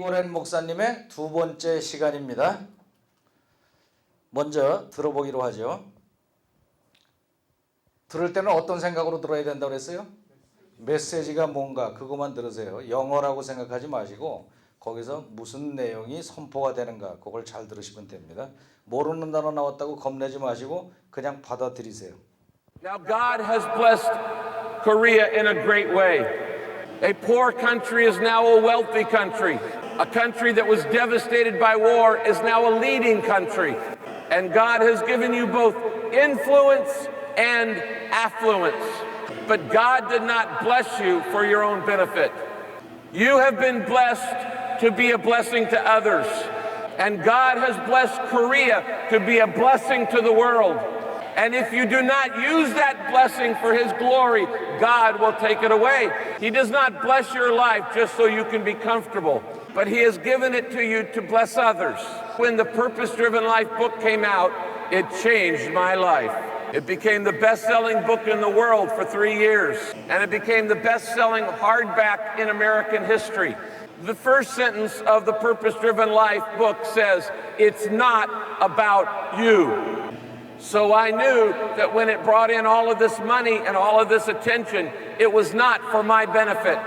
김우랜 목사님의 두 번째 시간입니다. 먼저 들어보기로 하죠. 들을 때는 어떤 생각으로 들어야 된다고 그랬어요? 메시지가 뭔가 그것만 들으세요. 영어라고 생각하지 마시고 거기서 무슨 내용이 선포가 되는가 그걸 잘 들으시면 됩니다. 모르는 단어 나왔다고 겁내지 마시고 그냥 받아들이세요. Now God has blessed Korea in a great way. A poor country is now a wealthy country. A country that was devastated by war is now a leading country. And God has given you both influence and affluence. But God did not bless you for your own benefit. You have been blessed to be a blessing to others. And God has blessed Korea to be a blessing to the world. And if you do not use that blessing for His glory, God will take it away. He does not bless your life just so you can be comfortable, but He has given it to you to bless others. When the Purpose Driven Life book came out, it changed my life. It became the best-selling book in the world for 3 years, and it became the best-selling hardback in American history. The first sentence of the Purpose Driven Life book says, "It's not about you." So I knew that when it brought in all of this money and all of this attention, it was not for my benefit.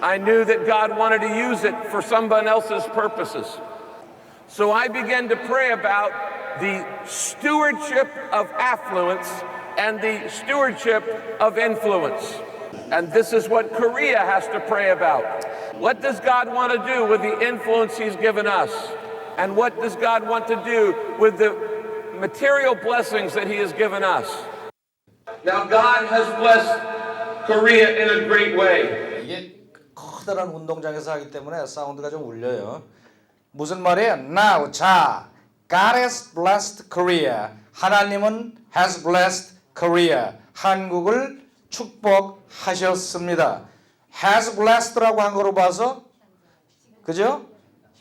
I knew that God wanted to use it for someone else's purposes. So I began to pray about the stewardship of affluence and the stewardship of influence. And this is what Korea has to pray about. What does God want to do with the influence He's given us? And what does God want to do with the material blessings that He has given us? Now God has blessed Korea in a great way. 이게 커다란 운동장에서 하기 때문에 사운드가 좀 울려요. 무슨 말이에요? Now, 자, God has blessed Korea. 하나님은 has blessed Korea. 한국을 축복하셨습니다. has blessed라고 한 거로 봐서, 그죠?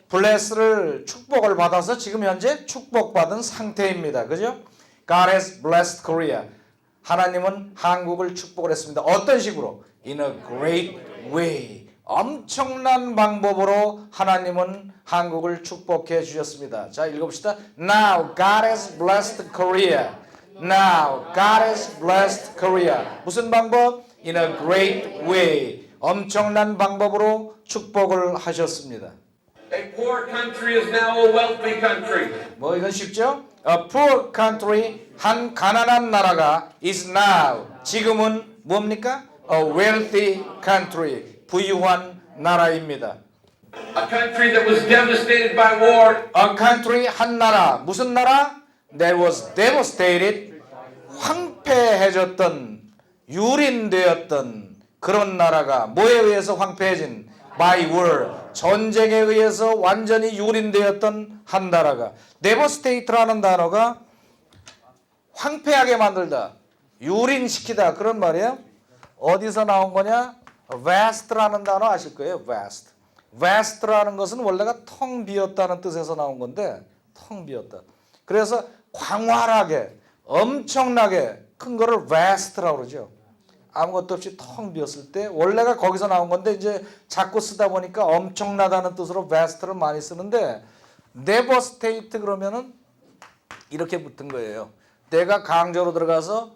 bless를 축복을 받아서 지금 현재 축복받은 상태입니다. 그죠? God has blessed Korea. 하나님은 한국을 축복을 했습니다. 어떤 식으로? In a great way. 엄청난 방법으로 하나님은 한국을 축복해 주셨습니다. 자, 읽어봅시다. Now God has blessed Korea. Now God has blessed Korea. 무슨 방법? In a great way. 엄청난 방법으로 축복을 하셨습니다. A poor country is now a wealthy country. 뭐 이건 쉽죠? A poor country, 한 가난한 나라가 is now, 지금은 뭡니까? A wealthy country, 부유한 나라입니다. A country that was devastated by war. A country, 한 나라, 무슨 나라? That was devastated, 황폐해졌던, 유린되었던 그런 나라가 뭐에 의해서 황폐해진? By war, 전쟁에 의해서 완전히 유린되었던 한 나라가 devastate라는 단어가 황폐하게 만들다, 유린시키다 그런 말이에요. 어디서 나온 거냐? vast라는 단어 아실 거예요. vast. vast라는 것은 원래가 텅 비었다는 뜻에서 나온 건데 텅 비었다. 그래서 광활하게 엄청나게 큰 거를 vast라고 그러죠. 아무것도 없이 텅 비었을 때 원래가 거기서 나온 건데 이제 자꾸 쓰다 보니까 엄청나다는 뜻으로 vast를 많이 쓰는데 devastate 그러면은 이렇게 붙은 거예요. 내가 강조로 들어가서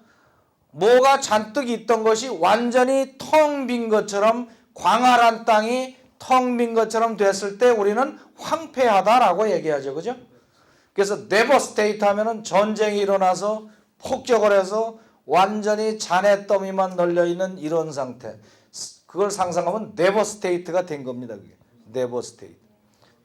뭐가 잔뜩 있던 것이 완전히 텅 빈 것처럼 광활한 땅이 텅 빈 것처럼 됐을 때 우리는 황폐하다라고 얘기하죠. 그죠? 그래서 devastate 하면은 전쟁이 일어나서 폭격을 해서 완전히 잔해 더미만 널려있는 이런 상태. 그걸 상상하면 devastate가 된 겁니다. 그게. devastate.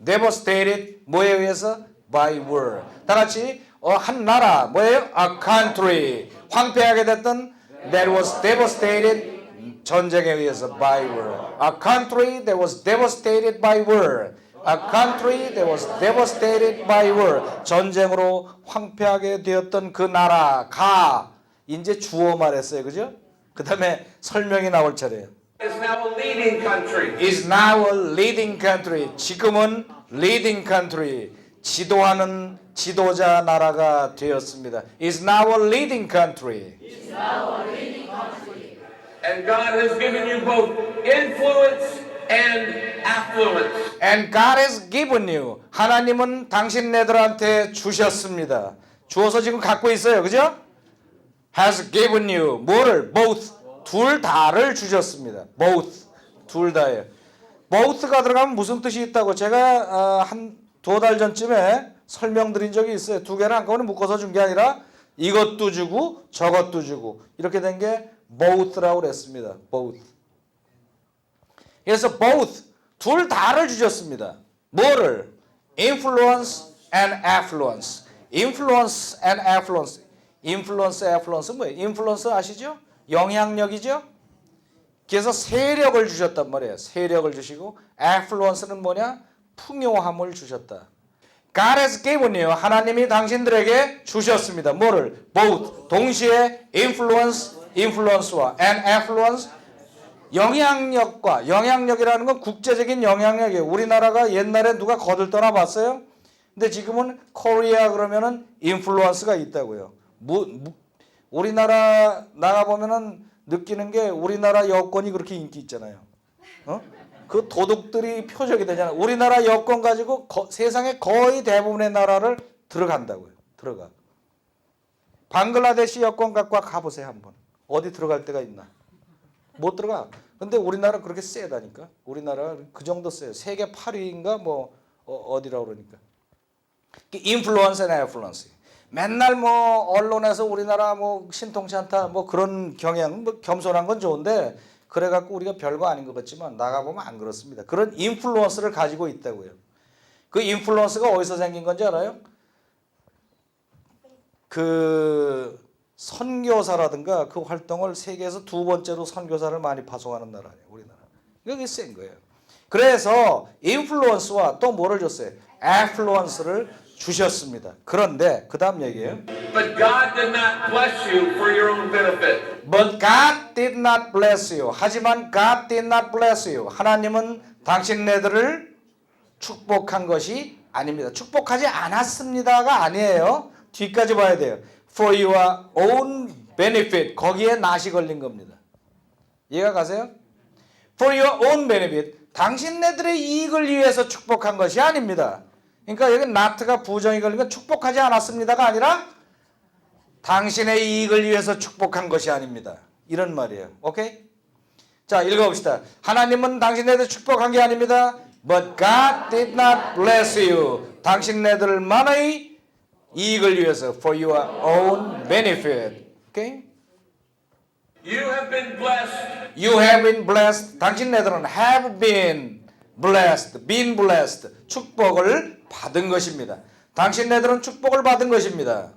devastated 뭐에 의해서? by war. 다 같이 한 나라 뭐예요? a country. 황폐하게 됐던 that was devastated 전쟁에 의해서 by war. a country that was devastated by war. A country that was devastated by war. 전쟁으로 황폐하게 되었던 그 나라가 이제 주어 말했어요. 그죠? 그 다음에 설명이 나올 차례예요. Is now a leading country. Is now a leading country. 지금은 leading country. 지도하는 지도자 나라가 되었습니다. Is now a leading country. Is now a leading country. And God has given you both influence and affluence. And God has given you. 하나님은 당신네들한테 주셨습니다. 주어서 지금 갖고 있어요. 그죠? Has given you. 뭐를? Both. 둘 다를 주셨습니다. Both. 둘 다예요. both가 들어가면 무슨 뜻이 있다고 제가 한 2달 전쯤에 설명드린 적이 있어요. 두 개를 한꺼번에 묶어서 준 게 아니라 이것도 주고 저것도 주고 이렇게 된 게 both라고 그랬습니다. both. 그래서 both 둘 다를 주셨습니다. 뭐를? influence and affluence. influence and affluence. influence, affluence 뭐예요? influence 아시죠? 영향력이죠? 그래서 세력을 주셨단 말이에요. 세력을 주시고 affluence는 뭐냐? 풍요함을 주셨다. God has given you. 하나님이 당신들에게 주셨습니다. 뭐를? both. 동시에 influence, influence와 and affluence. 영향력과 영향력이라는 건 국제적인 영향력이에요. 우리나라가 옛날에 누가 거들떠나 봤어요? 근데 지금은 코리아 그러면은 인플루언스가 있다고요. 우리나라 나가보면은 느끼는 게 우리나라 여권이 그렇게 인기 있잖아요. 그 도둑들이 표적이 되잖아요. 우리나라 여권 가지고 세상의 거의 대부분의 나라를 들어간다고요. 들어가. 방글라데시 여권 갖고 가보세요 한번. 어디 들어갈 데가 있나? 못 들어가. 근데 우리나라 그렇게 세다니까. 우리나라 그 정도 세요. 세계 8위인가 뭐 어디라고 그러니까. 인플루언스 앤 애플루언스. 맨날 뭐 언론에서 우리나라 뭐 신통치 않다 뭐 그런 경향 뭐 겸손한 건 좋은데 그래갖고 우리가 별거 아닌 것 같지만 나가보면 안 그렇습니다. 그런 인플루언스를 가지고 있다고요. 그 인플루언스가 어디서 생긴 건지 알아요? 그 선교사라든가 그 활동을 세계에서 2번째로 선교사를 많이 파송하는 나라예요. 우리나라. 이게 센 거예요. 그래서 인플루언스와 또 뭐를 줬어요? 애플루언스를 주셨습니다. 그런데 그 다음 얘기예요. But God did not bless you for your own benefit. But God did not bless you. 하지만 God did not bless you. 하나님은 당신네들을 축복한 것이 아닙니다. 축복하지 않았습니다가 아니에요. 뒤까지 봐야 돼요. For your own benefit. 거기에 낫이 걸린 겁니다. 이해가 가세요? For your own benefit. 당신네들의 이익을 위해서 축복한 것이 아닙니다. 그러니까 여기 not가 부정이 걸린 건 축복하지 않았습니다가 아니라 당신의 이익을 위해서 축복한 것이 아닙니다. 이런 말이에요. 오케이? 자, 읽어봅시다. 하나님은 당신네들 축복한 게 아닙니다. But God did not bless you. 당신네들만의 이익을 위해서 for your own benefit. 오케이? You have been blessed. You have been blessed. 당신네들은 have been blessed. 축복을 받은 것입니다. 당신네들은 축복을 받은 것입니다.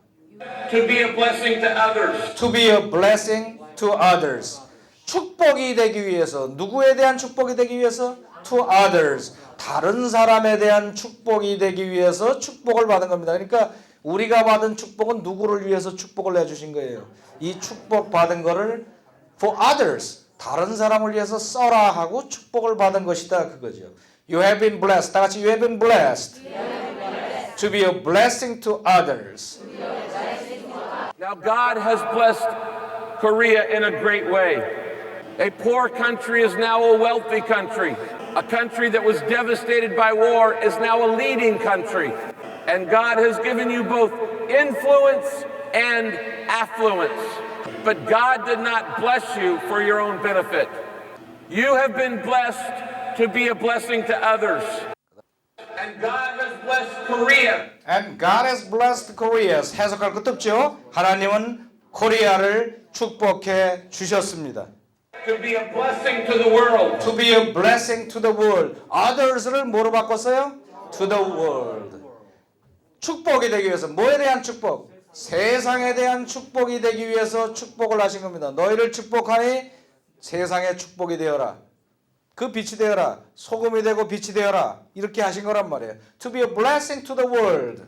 To be a blessing to others. To be a blessing to others. 축복이 되기 위해서 누구에 대한 축복이 되기 위해서? To others. 다른 사람에 대한 축복이 되기 위해서 축복을 받은 겁니다. 그러니까 우리가 받은 축복은 누구를 위해서 축복을 해주신 거예요. 이 축복 받은 거를 for others. 다른 사람을 위해서 써라 하고 축복을 받은 것이다 그거죠. You have been blessed. 다 같이 you have been blessed. To be a blessing to others. Now God has blessed Korea in a great way. A poor country is now a wealthy country. A country that was devastated by war is now a leading country. And God has given you both influence and affluence. But God did not bless you for your own benefit. You have been blessed to be a blessing to others. And God has blessed Korea. And God has blessed Korea. 해석할 것도 없죠. 하나님은 코리아를 축복해 주셨습니다. To be a blessing to the world. To be a blessing to the world. Others를 뭐로 바꿨어요? To the world. 축복이 되기 위해서 뭐에 대한 축복? 세상에 대한 축복이 되기 위해서 축복을 하신 겁니다. 너희를 축복하니 세상의 축복이 되어라. 그 빛이 되어라. 소금이 되고 빛이 되어라. 이렇게 하신 거란 말이에요. To be a blessing to the world.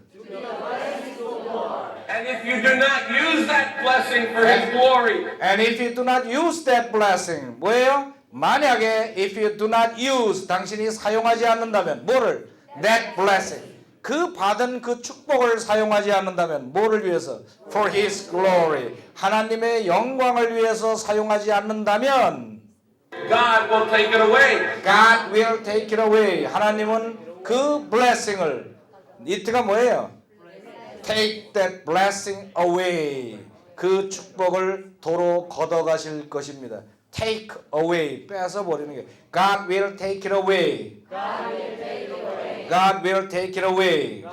And if you do not use that blessing for His glory, And if you do not use that blessing. 뭐예요? 만약에 if you do not use 당신이 사용하지 않는다면 뭐를? That blessing. 그 받은 그 축복을 사용하지 않는다면 뭐를 위해서? For His glory. 하나님의 영광을 위해서 사용하지 않는다면 God will take it away. God will take it away. 하나님은 그 blessing을, it가 뭐예요? Take that blessing away. 그 축복을 도로 걷어가실 것입니다. Take away, 뺏어 버리는 게. God will take it away. God will take it away.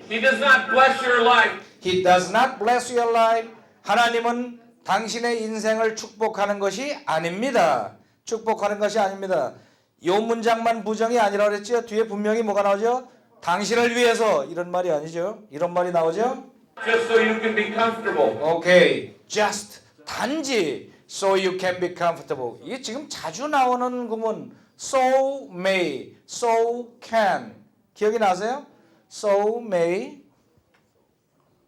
He does not bless your life. He does not bless your life. 하나님은 당신의 인생을 축복하는 것이 아닙니다. 축복하는 것이 아닙니다. 이 문장만 부정이 아니라 그랬죠. 뒤에 분명히 뭐가 나오죠? 당신을 위해서, 이런 말이 아니죠. 이런 말이 나오죠. Just so you can be comfortable. 오케이. Just, 단지 so you can be comfortable. 이게 지금 자주 나오는 구문 so may, so can. 기억이 나세요? so may,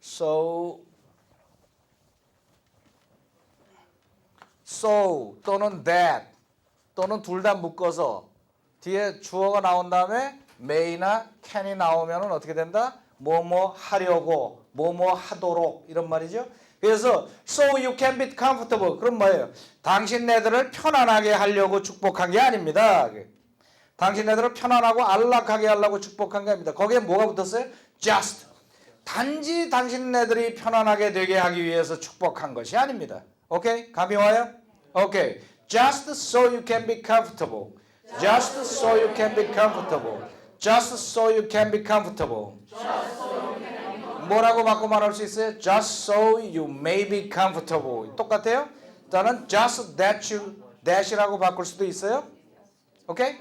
so 또는 that 또는 둘 다 묶어서 뒤에 주어가 나온 다음에 may나 can이 나오면 어떻게 된다? 뭐뭐 하려고, 뭐뭐 하도록, 이런 말이죠. 그래서 so you can be comfortable. 그럼 뭐예요? 당신네들을 편안하게 하려고 축복한 게 아닙니다. 당신네들을 편안하고 안락하게 하려고 축복한 게 아닙니다. 거기에 뭐가 붙었어요? just. 단지 당신네들이 편안하게 되게 하기 위해서 축복한 것이 아닙니다. 오케이? 감이 와요? 오케이. Just so you can be comfortable. Just so you can be comfortable. Just so you can be comfortable. 뭐라고 바꿔 말할 수 있어요? Just so you may be comfortable. 똑같아요? 저는 just that이라고 바꿀 수도 있어요. 오케이?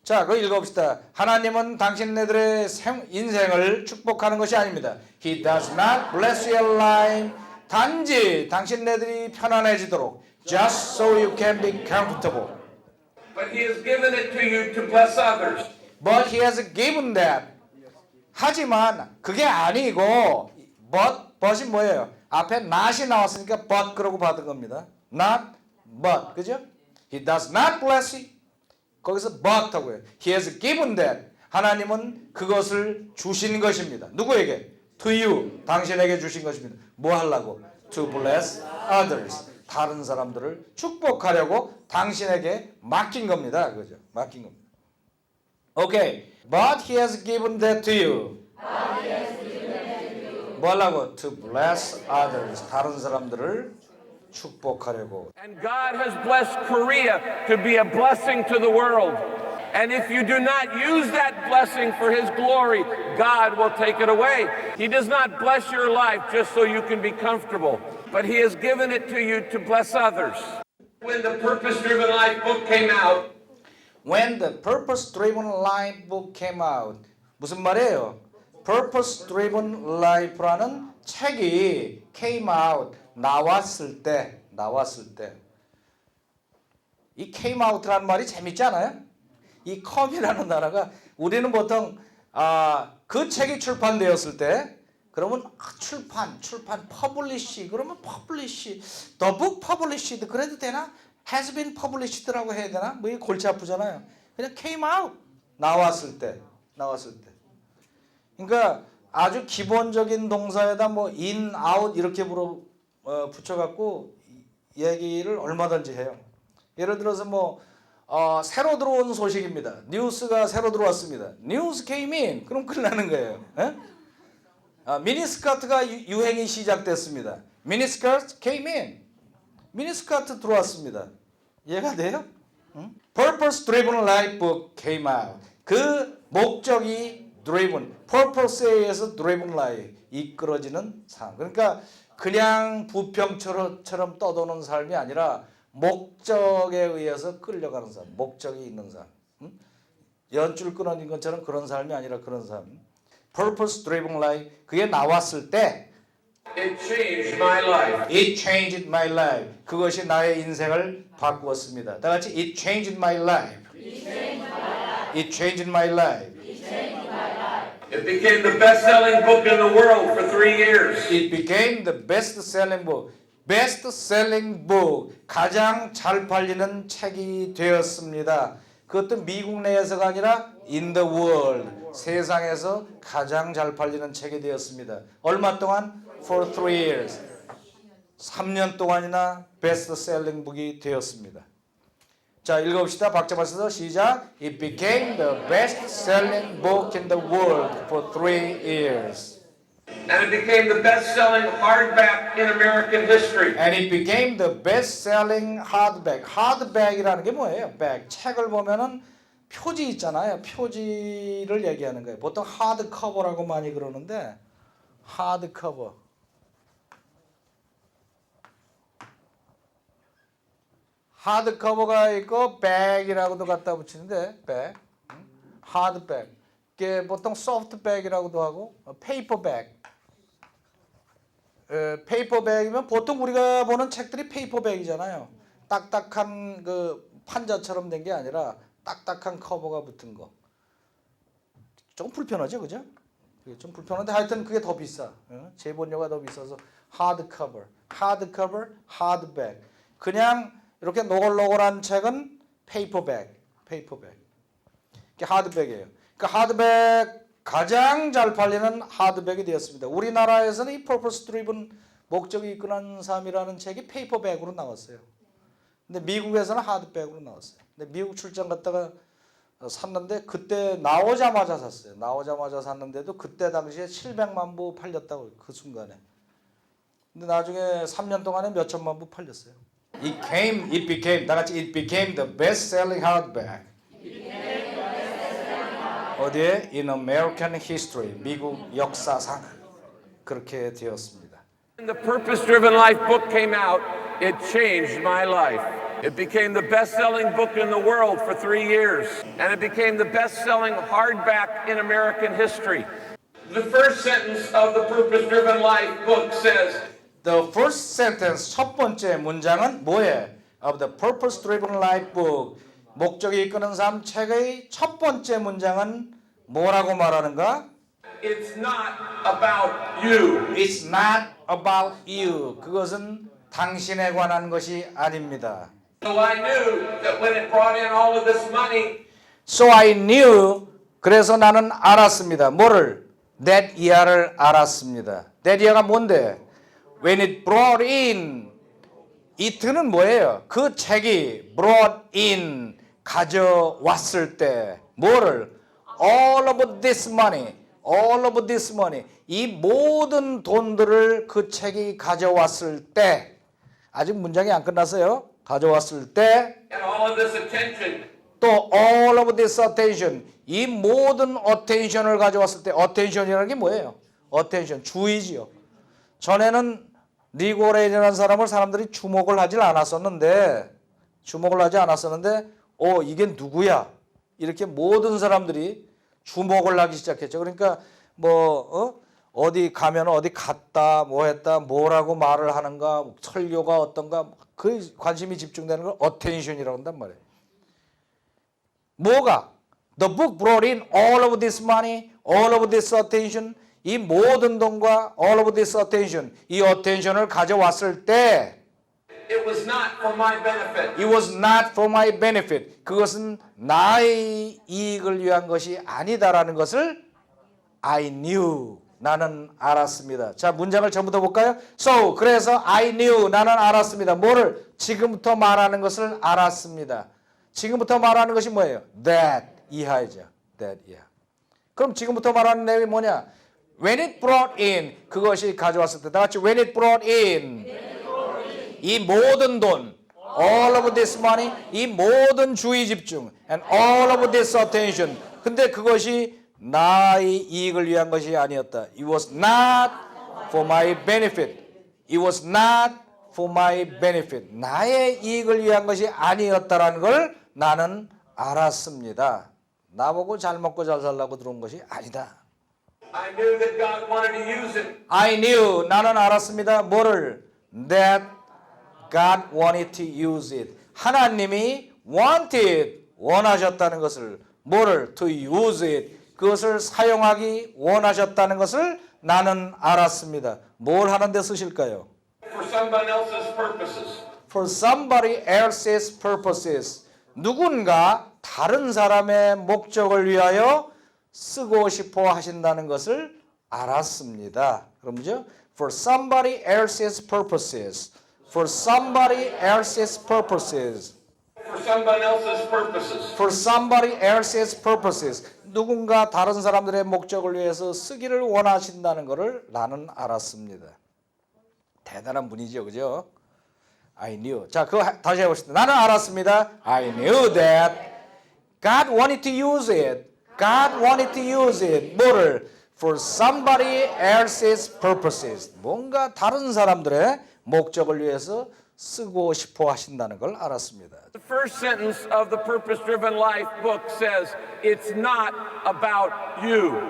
자, 그거 읽어봅시다. 하나님은 당신네들의 인생을 축복하는 것이 아닙니다. He does not bless your life. 단지 당신네들이 편안해지도록 just so you can be comfortable. But He has given it to you to bless others. But he has given that. 하지만 그게 아니고 but이 뭐예요? 앞에 not이 나왔으니까 but 그러고 받은 겁니다. Not but. 그죠? He does not bless you. 거기서 but 하고요. He has given that. 하나님은 그것을 주신 것입니다. 누구에게? To you. 당신에게 주신 것입니다. 뭐 하려고? To bless others. 다른 사람들을 축복하려고 당신에게 맡긴 겁니다. 그죠? 맡긴 겁니다. Okay. But he has given that to you. 뭐 하려고? To bless others. 다른 사람들을 축복하려고. And God has blessed Korea to be a blessing to the world. And if you do not use that blessing for His glory, God will take it away. He does not bless your life just so you can be comfortable, but He has given it to you to bless others. When the Purpose Driven Life book came out, When the Purpose Driven Life book came out. 무슨 말이에요? Purpose Driven Life라는 책이 came out. 나왔을 때. 이 came out라는 말이 재밌지 않아요? 이 come이라는 단어가 우리는 보통 그 책이 출판되었을 때 그러면 출판 publish 그러면 publish the book published 그래도 되나? has been published라고 해야 되나? 뭐 이게 골치 아프잖아요. 그냥 came out 나왔을 때. 그러니까 아주 기본적인 동사에다 뭐 in, out 이렇게 붙여갖고 얘기를 얼마든지 해요. 예를 들어서 뭐 새로 들어온 소식입니다. 뉴스가 새로 들어왔습니다. News came in. 그럼 큰일 나는 거예요. 미니스커트가 유행이 시작됐습니다. Miniskirt came in. 미니스커트 들어왔습니다. 이해가 돼요? Purpose Driven Life book came out. 그 목적이 driven, purpose에 의해서 driven life, 이끌어지는 삶. 그러니까 그냥 부평처럼 떠도는 삶이 아니라 목적에 의해서 끌려가는 삶, 목적이 있는 삶. 연줄 끊어진 것처럼 그런 삶이 아니라 그런 삶. Purpose Driven Life, 그게 나왔을 때 it changed my life. It changed my life. 그것이 나의 인생을 바꾸었습니다. 다 같이 It changed my life. It changed my life. It became the best-selling book in the world for 3 years. It became the best-selling book. Best-selling book. 가장 잘 팔리는 책이 되었습니다. 그것도 미국 내에서가 아니라 in the world. 세상에서 가장 잘 팔리는 책이 되었습니다. 얼마 동안? For 3 years. 3년 동안이나 베스트셀링 북이 되었습니다. 자, 읽어봅시다. 박자 맞춰서 시작. It became the best-selling book in the world for 3 years. And it became the best-selling hardback in American history. And it became the best-selling hardback. hardback이라는 게 뭐예요? 백. 책을 보면은 표지 있잖아요. 표지를 얘기하는 거예요. 보통 하드커버라고 많이 그러는데 하드커버. 하드커버가 있고 백이라고도 갖다 붙이는데 백. 하드백. 이게 보통 소프트백이라고도 하고 페이퍼백. 페이퍼백이면 보통 우리가 보는 책들이 페이퍼백이잖아요. 딱딱한 그 판자처럼 된 게 아니라 딱딱한 커버가 붙은 거. 조금 불편하죠, 그죠? 좀 불편한데 하여튼 그게 더 비싸. 제본료가 더 비싸서 하드커버, 하드커버, 하드백. 그냥 이렇게 노골노골한 책은 페이퍼백, 페이퍼백. 이게 하드백이에요. 그 하드백 가장 잘 팔리는 하드백이 되었습니다. 우리나라에서는 이 Purpose Driven 목적이 이끈한 삶이라는 책이 페이퍼백으로 나왔어요. 근데 미국에서는 하드백으로 나왔어요. 근데 미국 출장 갔다가 샀는데 그때 나오자마자 샀어요. 나오자마자 샀는데도 그때 당시에 700만 부 팔렸다고 그 순간에. 근데 나중에 3년 동안에 몇 천만 부 팔렸어요. It became 다 같이 it became the best-selling hardback. 어디에? In American history. 미국 역사상 그렇게 되었습니다. When the Purpose-Driven Life book came out, it changed my life. It became the best-selling book in the world for 3 years, and it became the best-selling hardback in American history. The first sentence of the Purpose-Driven Life book says, The first sentence, 첫 번째 문장은 뭐예요? Of the Purpose-Driven Life book, 목적이 이끄는 삶 책의 첫 번째 문장은 뭐라고 말하는가? It's not about you. It's not about you. 그것은 당신에 관한 것이 아닙니다. So I knew that when it brought in all of this money, So I knew. 그래서 나는 알았습니다. 뭐를? That year를 알았습니다. That year가 뭔데? When it brought in. it는 뭐예요? 그 책이 brought in. 가져왔을 때. 뭐를? All of this money. All of this money. 이 모든 돈들을 그 책이 가져왔을 때. 아직 문장이 안 끝났어요. 가져왔을 때. and all of this attention, 또 all of this attention. 이 모든 attention을 가져왔을 때. attention이라는 게 뭐예요? attention. 주의지요. 전에는 리고레인이라는 사람을 사람들이 주목을 하지 않았었는데 이게 누구야? 이렇게 모든 사람들이 주목을 하기 시작했죠. 그러니까 어디 가면 어디 갔다, 뭐 했다, 뭐라고 말을 하는가, 설교가 어떤가, 그 관심이 집중되는 걸 attention이라고 한단 말이에요. 뭐가? The book brought in all of this money, all of this attention. 이 모든 돈과 all of this attention, 이 attention을 가져왔을 때 it was not for my benefit. It was not for my benefit. 그것은 나의 이익을 위한 것이 아니다라는 것을 I knew. 나는 알았습니다. 자, 문장을 전부터 볼까요? So, 그래서 I knew. 나는 알았습니다. 뭐를? 지금부터 말하는 것을 알았습니다. 지금부터 말하는 것이 뭐예요? That 이하이죠. That 이하. 그럼 지금부터 말하는 내용이 뭐냐? When it brought in. 그것이 가져왔을 때. 다 같이 when it brought in. 이 모든 돈, all of this money, 이 모든 주의 집중, and all of this attention. 근데 그것이 나의 이익을 위한 것이 아니었다. It was not for my benefit. It was not for my benefit. 나의 이익을 위한 것이 아니었다라는 걸 나는 알았습니다. 나보고 잘 먹고 잘 살라고 들어온 것이 아니다. I knew that God wanted to use it. I knew. 나는 알았습니다. 뭐를? That God wanted to use it. 하나님이 wanted, 원하셨다는 것을. 뭐를? To use it. 그것을 사용하기 원하셨다는 것을 나는 알았습니다. 뭘 하는데 쓰실까요? For somebody else's purposes. For somebody else's purposes. 누군가 다른 사람의 목적을 위하여 쓰고 싶어 하신다는 것을 알았습니다. 그럼요? for somebody else's purposes. For somebody else's purposes. For someone else's purposes. For somebody else's purposes. 누군가 다른 사람들의 목적을 위해서 쓰기를 원하신다는 것을 나는 알았습니다. 대단한 분이죠, 그죠? I knew. 자, 그거 다시 해봅시다. 나는 알았습니다. I knew that God wanted to use it. God wanted to use it. 뭐를? For somebody else's purposes. 뭔가 다른 사람들의 목적을 위해서 쓰고 싶어 하신다는 걸 알았습니다. The first sentence of the Purpose Driven Life book says, it's not about you.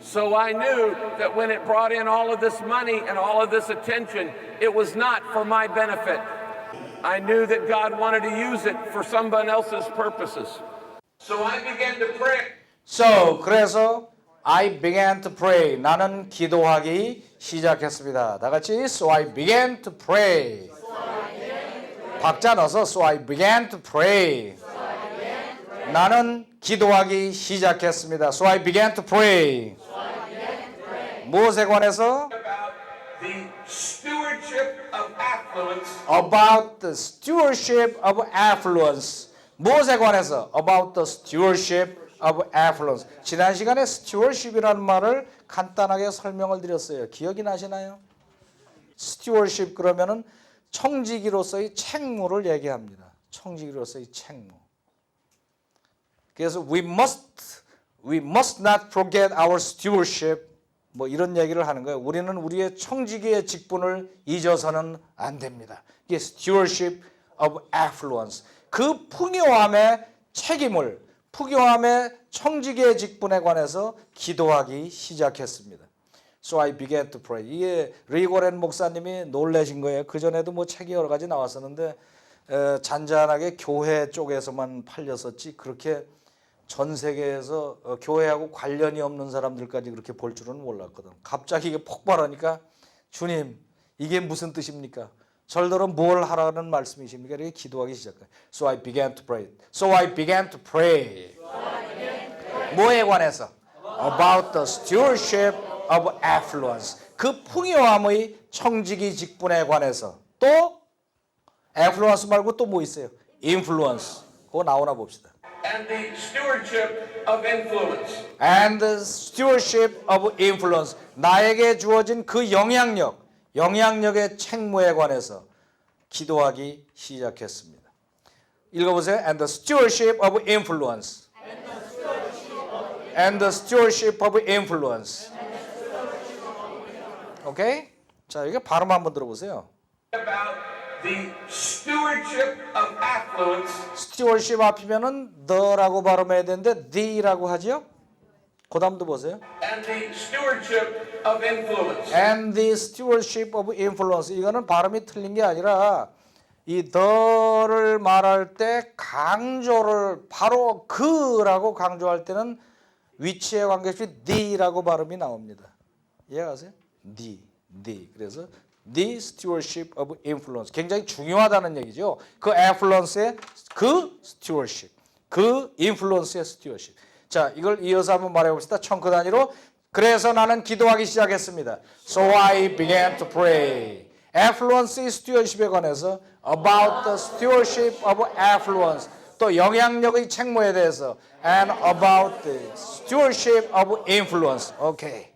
So I knew that when it brought in all of this money and all of this attention, it was not for my benefit. I knew that God wanted to use it for someone else's purposes. So I began to pray. 그래서 I began to pray. 나는 기도하기 시작했습니다. 다 같이 So I began to pray. 박자 넣어서 So I began to pray. 나는 기도하기 시작했습니다. So I began to pray. 무엇에 관해서? The stewardship of affluence. About the stewardship of affluence. 무엇에 관해서? About the stewardship of affluence. 지난 시간에 stewardship이라는 말을 간단하게 설명을 드렸어요. 기억이 나시나요? stewardship 그러면은 청지기로서의 책무를 얘기합니다. 청지기로서의 책무. 그래서 we must not forget our stewardship. 뭐 이런 얘기를 하는 거예요. 우리는 우리의 청지기의 직분을 잊어서는 안 됩니다. 이게 stewardship of affluence. 그 풍요함의 책임을, 풍요함의 청지기의 직분에 관해서 기도하기 시작했습니다. So I began to pray. 이게 리고렌 목사님이 놀라신 거예요. 그 전에도 뭐 책이 여러 가지 나왔었는데 잔잔하게 교회 쪽에서만 팔렸었지 그렇게 전 세계에서 교회하고 관련이 없는 사람들까지 그렇게 볼 줄은 몰랐거든. 갑자기 이게 폭발하니까 주님 이게 무슨 뜻입니까? 절대로 뭘 하라는 말씀이십니까? 이렇게 기도하기 시작해요. So I began to pray. So I began to pray. 뭐에 관해서? About the stewardship of affluence. 그 풍요함의 청지기 직분에 관해서. 또 affluence 말고 또 뭐 있어요? influence. 그거 나오나 봅시다. And the stewardship of influence. And the stewardship of influence. 나에게 주어진 그 영향력의 책무에 관해서 기도하기 시작했습니다. 읽어보세요. And the stewardship of influence. And the stewardship of influence. 오케이? 자, 이게 발음 한번 들어보세요. About the stewardship of affluence. stewardship 앞이면은 the라고 발음해야 되는데 the라고 하죠? 그 다음도 보세요. And the stewardship of influence. And the stewardship of influence. 이거는 발음이 틀린 게 아니라 이 the를 말할 때 강조를 바로 그라고 강조할 때는 위치에 관계없이 the라고 발음이 나옵니다. 이해가세요? the. 그래서 the stewardship of influence. 굉장히 중요하다는 얘기죠. 그 influence의 그 stewardship. 그 influence의 stewardship. 자, 이걸 이어서 한번 말해봅시다. 청크 단위로. 그래서 나는 기도하기 시작했습니다. So I began to pray. affluence의 stewardship에 관해서 about the stewardship of affluence. 또 영향력의 책무에 대해서 and about the stewardship of influence. 오케이.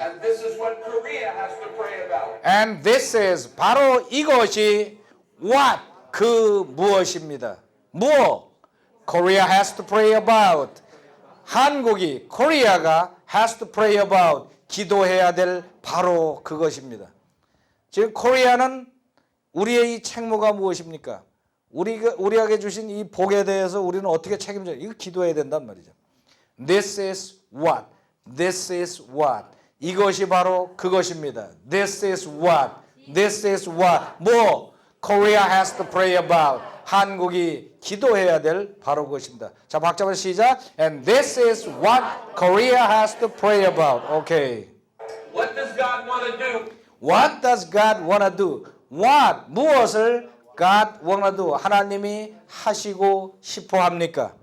And this is what Korea has to pray about. And this is 바로 이것이 what 그 무엇입니다. 무엇? Korea has to pray about. 한국이 코리아가 has to pray about 기도해야 될 바로 그것입니다. 지금 코리아는 우리의 이 책무가 무엇입니까? 우리에게 주신 이 복에 대해서 우리는 어떻게 책임져요? 이거 기도해야 된단 말이죠. This is what. This is what. 이것이 바로 그것입니다. This is what. This is what. 뭐? Korea has to pray about. 한국이 기도해야 될 바로 그것입니다. 자, 박자만 시작. And this is what Korea has to pray about. Okay. What does God want to do? What does God want to do? What? 무엇을 God want to do? 하나님이 하시고 싶어 합니까?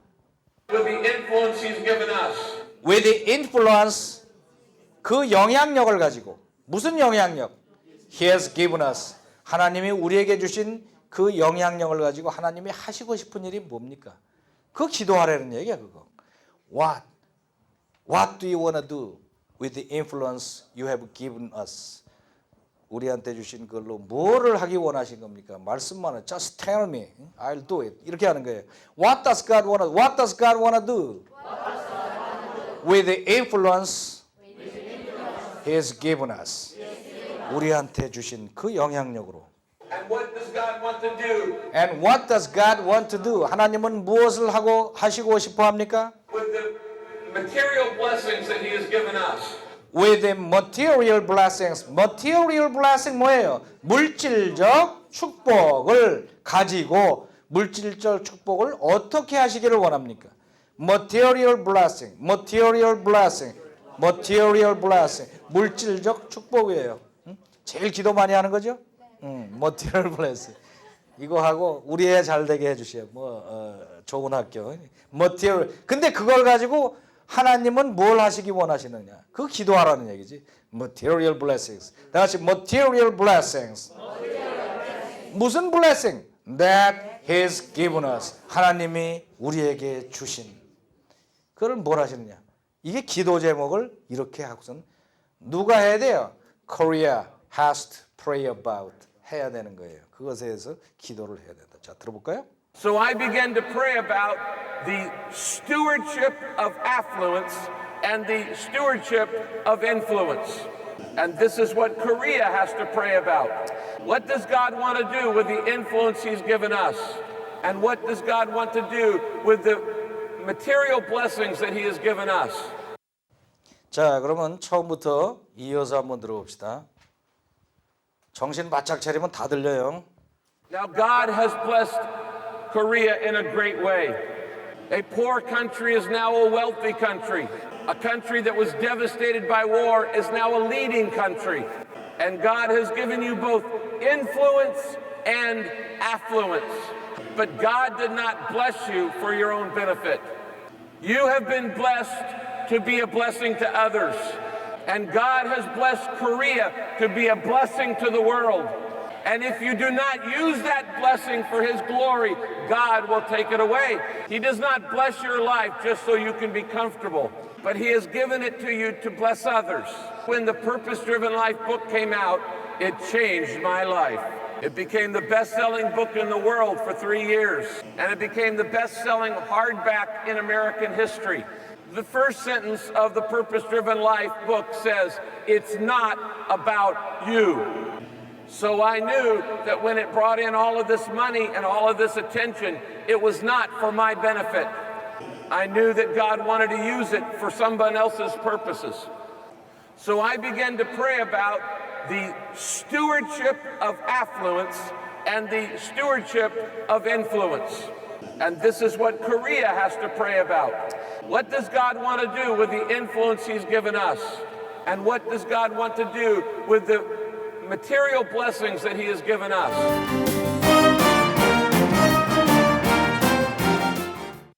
With the influence He's given us. With the influence 그 영향력을 가지고 무슨 영향력? He has given us. 하나님이 우리에게 주신 그 영향력을 가지고 하나님이 하시고 싶은 일이 뭡니까? 그 기도하라는 얘기야 그거. What do you want to do with the influence you have given us? 우리한테 주신 그걸로 뭐를 하기 원하신 겁니까? 말씀만 해. Just tell me. I'll do it. 이렇게 하는 거예요. What does God want to do? With the influence He has given us. 우리한테 주신 그 영향력으로. And what does God want to do And what does God want to do? 하나님은 무엇을 하시고 싶어 합니까? with the material blessings that He has given us? With the material blessings. Material blessing 뭐예요? 물질적 축복을 가지고 물질적 축복을 어떻게 하시기를 원합니까? Material blessing. Material blessing. Material blessing. 물질적 축복이에요. 제일 기도 많이 하는 거죠? Material blessing. 이거 하고 우리 애 잘 되게 해주세요. 좋은 학교. Material. 근데 그걸 가지고 하나님은 뭘 하시기 원하시느냐? 그 기도하라는 얘기지. Material blessings. 다 같이 material blessings. 무슨 blessing? That He has given us. 하나님이 우리에게 주신. 그걸 뭘 하시느냐? 이게 기도 제목을 이렇게 하고선 누가 해야 돼요? Korea has to pray about. 해야 되는 거예요. 그것에 대해서 기도를 해야 된다. 자, 들어볼까요? So I began to pray about the stewardship of affluence and the stewardship of influence. And this is what Korea has to pray about. What does God want to do with the influence He's given us? And what does God want to do with the material blessings that He has given us? 자, 그러면 처음부터 이어서 한번 들어봅시다. 정신 바짝 차리면 다 들려요. Now God has blessed Korea in a great way. A poor country is now a wealthy country. A country that was devastated by war is now a leading country. And God has given you both influence and affluence. But God did not bless you for your own benefit. You have been blessed to be a blessing to others. And God has blessed Korea to be a blessing to the world. And if you do not use that blessing for His glory, God will take it away. He does not bless your life just so you can be comfortable, but He has given it to you to bless others. When the Purpose Driven Life book came out, it changed my life. It became the best-selling book in the world for 3 years, and it became the best-selling hardback in American history. The first sentence of the Purpose Driven Life book says, "It's not about you." So I knew that when it brought in all of this money and all of this attention, it was not for my benefit. I knew that God wanted to use it for someone else's purposes. So I began to pray about the stewardship of affluence and the stewardship of influence. And this is what Korea has to pray about. What does God want to do with the influence He's given us? And what does God want to do with the material blessings that He has given us?